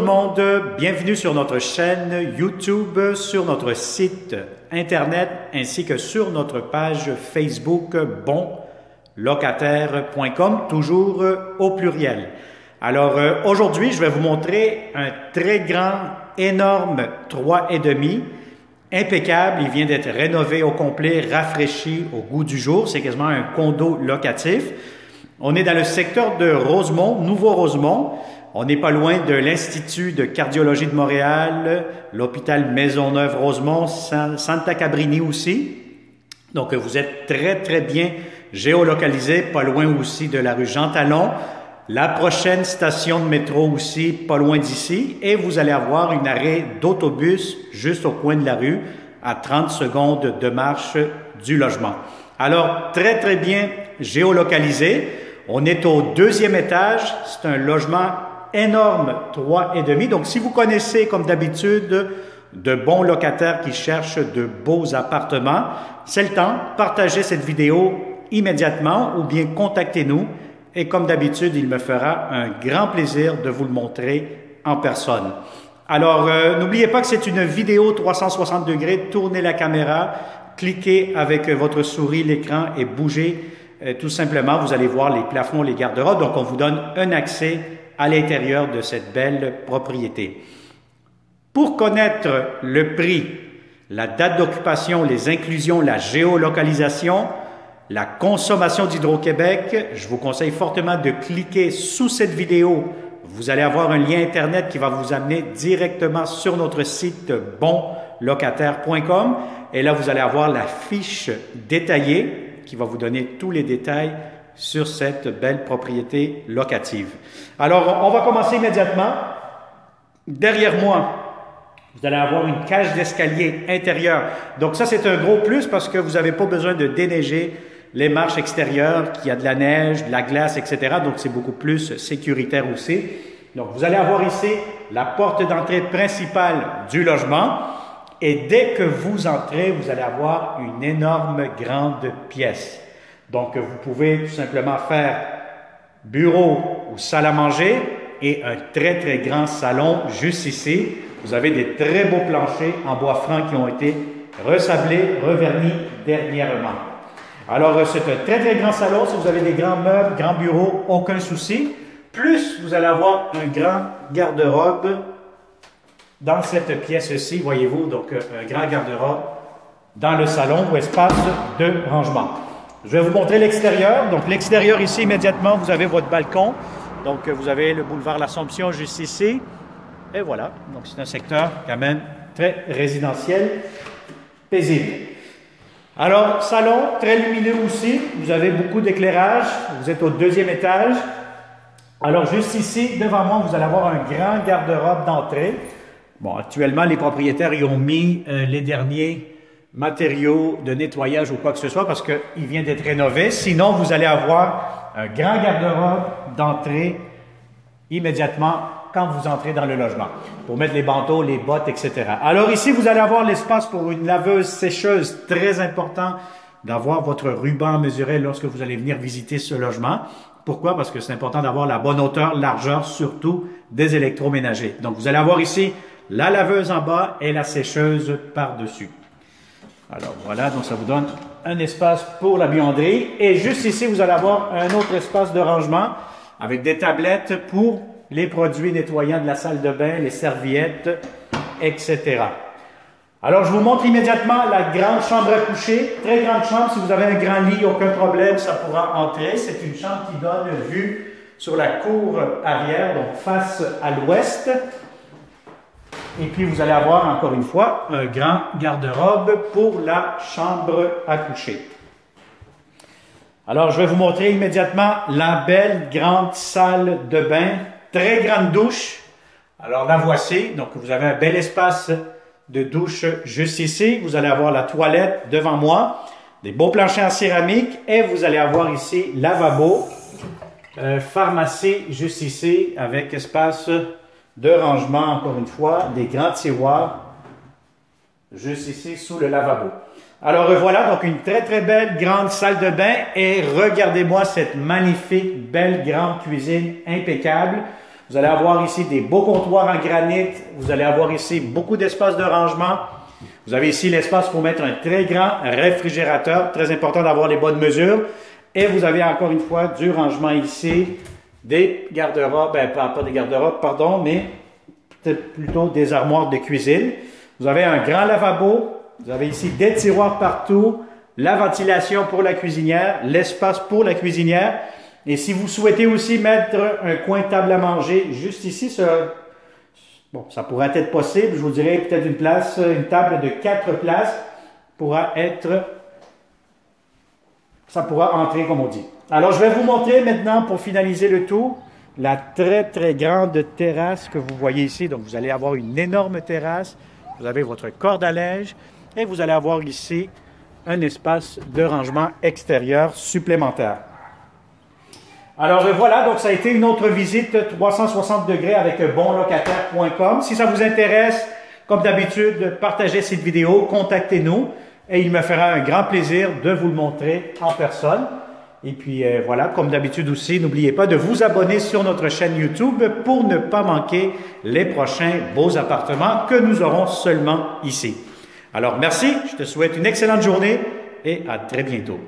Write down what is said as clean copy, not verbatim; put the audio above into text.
le monde, bienvenue sur notre chaîne YouTube, sur notre site internet ainsi que sur notre page Facebook bonlocataire.com, toujours au pluriel. Alors aujourd'hui, je vais vous montrer un très grand, énorme 3,5, impeccable. Il vient d'être rénové au complet, rafraîchi au goût du jour. C'est quasiment un condo locatif. On est dans le secteur de Rosemont, Nouveau-Rosemont. On n'est pas loin de l'Institut de cardiologie de Montréal, l'hôpital Maisonneuve-Rosemont, Santa Cabrini aussi. Donc, vous êtes très bien géolocalisé, pas loin aussi de la rue Jean-Talon. La prochaine station de métro aussi, pas loin d'ici. Et vous allez avoir une arrêt d'autobus juste au coin de la rue, à 30 secondes de marche du logement. Alors, très bien géolocalisé. On est au 2e étage. C'est un logement énorme, 3,5. Donc, si vous connaissez, comme d'habitude, de bons locataires qui cherchent de beaux appartements, c'est le temps. Partagez cette vidéo immédiatement ou bien contactez-nous. Et comme d'habitude, il me fera un grand plaisir de vous le montrer en personne. Alors, n'oubliez pas que c'est une vidéo 360 degrés. Tournez la caméra, cliquez avec votre souris l'écran et bougez. Tout simplement, vous allez voir les plafonds, les garde-robes. Donc, on vous donne un accès à l'intérieur de cette belle propriété. Pour connaître le prix, la date d'occupation, les inclusions, la géolocalisation, la consommation d'Hydro-Québec, je vous conseille fortement de cliquer sous cette vidéo. Vous allez avoir un lien Internet qui va vous amener directement sur notre site bonlocataire.com. Et là, vous allez avoir la fiche détaillée qui va vous donner tous les détails sur cette belle propriété locative. Alors, on va commencer immédiatement. Derrière moi, vous allez avoir une cage d'escalier intérieure. Donc ça, c'est un gros plus parce que vous n'avez pas besoin de déneiger les marches extérieures, qu'il y a de la neige, de la glace, etc. Donc c'est beaucoup plus sécuritaire aussi. Donc vous allez avoir ici la porte d'entrée principale du logement. Et dès que vous entrez, vous allez avoir une énorme grande pièce. Donc, vous pouvez tout simplement faire bureau ou salle à manger et un très grand salon juste ici. Vous avez des très beaux planchers en bois franc qui ont été resablés, revernis dernièrement. Alors, c'est un très grand salon. Si vous avez des grands meubles, grands bureaux, aucun souci. Plus, vous allez avoir un grand garde-robe dans cette pièce-ci, voyez-vous, donc un grand garde-robe dans le salon ou espace de rangement. Je vais vous montrer l'extérieur. Donc, l'extérieur ici, immédiatement, vous avez votre balcon. Donc, vous avez le boulevard L'Assomption juste ici. Et voilà. Donc, c'est un secteur quand même très résidentiel, paisible. Alors, salon, très lumineux aussi. Vous avez beaucoup d'éclairage. Vous êtes au 2e étage. Alors, juste ici, devant moi, vous allez avoir un grand garde-robe d'entrée. Bon, actuellement, les propriétaires y ont mis les derniers matériaux de nettoyage ou quoi que ce soit parce qu'il vient d'être rénové. Sinon, vous allez avoir un grand garde-robe d'entrée immédiatement quand vous entrez dans le logement pour mettre les bandeaux, les bottes, etc. Alors ici, vous allez avoir l'espace pour une laveuse sécheuse. Très important d'avoir votre ruban mesuré lorsque vous allez venir visiter ce logement. Pourquoi? Parce que c'est important d'avoir la bonne hauteur, largeur, surtout des électroménagers. Donc, vous allez avoir ici la laveuse en bas et la sécheuse par-dessus. Alors voilà, donc ça vous donne un espace pour la buanderie. Et juste ici, vous allez avoir un autre espace de rangement avec des tablettes pour les produits nettoyants de la salle de bain, les serviettes, etc. Alors, je vous montre immédiatement la grande chambre à coucher. Très grande chambre. Si vous avez un grand lit, aucun problème, ça pourra entrer. C'est une chambre qui donne vue sur la cour arrière, donc face à l'ouest. Et puis, vous allez avoir, encore une fois, un grand garde-robe pour la chambre à coucher. Alors, je vais vous montrer immédiatement la belle grande salle de bain. Très grande douche. Alors, la voici. Donc, vous avez un bel espace de douche juste ici. Vous allez avoir la toilette devant moi. Des beaux planchers en céramique. Et vous allez avoir ici lavabo. Pharmacie juste ici avec espace de rangement, encore une fois, des grands tiroirs juste ici sous le lavabo. Alors voilà, donc une très belle grande salle de bain et regardez-moi cette magnifique belle grande cuisine impeccable. Vous allez avoir ici des beaux comptoirs en granit. Vous allez avoir ici beaucoup d'espace de rangement. Vous avez ici l'espace pour mettre un très grand réfrigérateur. Très important d'avoir les bonnes mesures. Et vous avez encore une fois du rangement ici, des garde-robes, pas des garde-robes, pardon, mais plutôt des armoires de cuisine. Vous avez un grand lavabo. Vous avez ici des tiroirs partout, la ventilation pour la cuisinière, l'espace pour la cuisinière. Et si vous souhaitez aussi mettre un coin table à manger juste ici, bon, ça pourrait être possible. Je vous dirais peut-être une table de 4 places ça pourra entrer comme on dit. Alors, je vais vous montrer maintenant pour finaliser le tout, la très, très grande terrasse que vous voyez ici. Donc, vous allez avoir une énorme terrasse. Vous avez votre corde à linge et vous allez avoir ici un espace de rangement extérieur supplémentaire. Alors voilà, donc ça a été une autre visite 360 degrés avec bonlocataire.com. Si ça vous intéresse, comme d'habitude, partagez cette vidéo, contactez-nous et il me fera un grand plaisir de vous le montrer en personne. Et puis voilà, comme d'habitude aussi, n'oubliez pas de vous abonner sur notre chaîne YouTube pour ne pas manquer les prochains beaux appartements que nous aurons seulement ici. Alors merci, je te souhaite une excellente journée et à très bientôt.